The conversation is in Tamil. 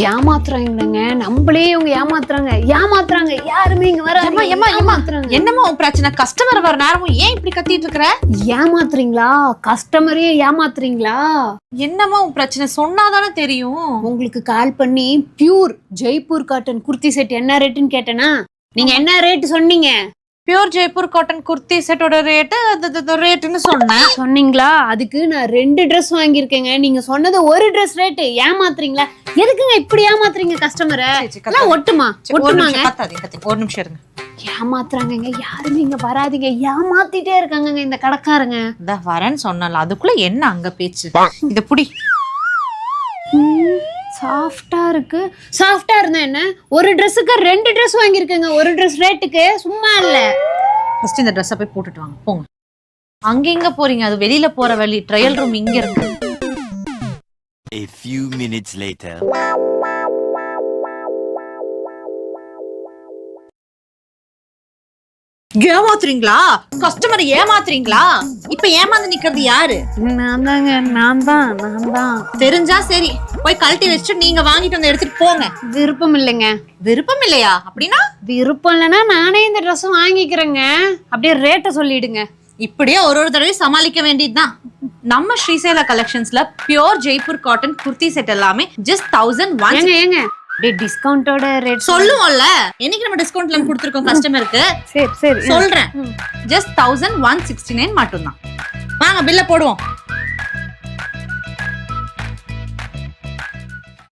ஏமாத்துறாங்கங்க, நம்மளே இவங்க ஏமாத்துறாங்க. யாருமே இங்க வராம ஏமாத்துறாங்க. என்னமா உன் பிரச்சனை? கஸ்டமர் வர நேரமும் ஏன் இப்படி கத்திட்டு இருக்கற? ஏமாத்துறீங்களா? கஸ்டமரே ஏமாத்துறீங்களா? என்னமா உன் பிரச்சனை? சொன்னாதானே தெரியும். உங்களுக்கு கால் பண்ணி pure Jaipur cotton kurti set என்ன ரேட்டுன்னு கேட்டேனா, நீங்க என்ன ரேட் சொன்னீங்க? பியூர் ஜெய்ப்பூர் காட்டன் குர்த்தி செட்டோட ரேட்டுன்னு சொன்னேன். சொன்னீங்களா? அதுக்கு நான் 2 ட்ரெஸ் வாங்கியிருக்கேங்க. நீங்க சொன்னது ஒரு ட்ரெஸ் ரேட்டு. ஏமாத்துறீங்களா? எதுக்குங்க இப்படி ஏமாத்துறீங்க கஸ்டமரை? ஒட்டுமாங்க. ஒரு நிமிஷம் இருங்க. ஏமாத்துறாங்க. யாருமே இங்க வராதீங்க. ஏமாத்திட்டே இருக்காங்க இந்த கடைக்காரங்க. இந்த வரேன்னு சொன்னல, அதுக்குள்ள என்ன அங்க பேச்சு? இத புடி. சாஃப்டா இருக்கு. சாஃப்டா இருந்தா என்ன? ஒரு ட்ரெஸ்ஸுக்கு 2 ட்ரெஸ் வாங்கியிருக்கேங்க. ஒரு ட்ரெஸ் ரேட்டுக்கு. சும்மா இல்ல. ஃபர்ஸ்ட் இந்த ட்ரெஸ்ஸை போய் போட்டுட்டு வாங்க, போங்க. அங்க எங்க போறீங்க? அது வெளியில போற வழி. ட்ரையல் ரூம் இங்க இருக்கு. A few minutes later. ஏமாத்துறீங்களா? கஸ்டமர் ஏமாத்துறீங்களா? இப்ப ஏமாந்து நிக்கிறது யாரு? நான் தான். தெரிஞ்சா சரி, போய் கழட்டி வச்சுட்டு நீங்க வாங்கிட்டு வந்து எடுத்துட்டு போங்க. விருப்பம் இல்லைங்க. விருப்பம் இல்லையா? அப்படின்னா விருப்பம் இல்லைன்னா நானே இந்த ட்ரெஸ் வாங்கிக்கிறேங்க. அப்படியே ரேட்டை சொல்லிடுங்க. இப்படியே ஒரு தடவை சமாளிக்க வேண்டியதுதான். நம்ம ஸ்ரீசைலா கலெக்ஷன்ஸ்ல pure Jaipur cotton kurti set எல்லாமே ஜஸ்ட் 1001. ஏங்க டிஸ்கவுண்டோட ரேட் சொல்லுவோம்ல, என்னைக்கு நம்ம டிஸ்கவுண்ட்ல கொடுத்துருக்கோம் கஸ்டமருக்கு. சரி சொல்றேன், ஜஸ்ட் 1169 மட்டும்தான். வாங்க பில்ல போடுவோம்.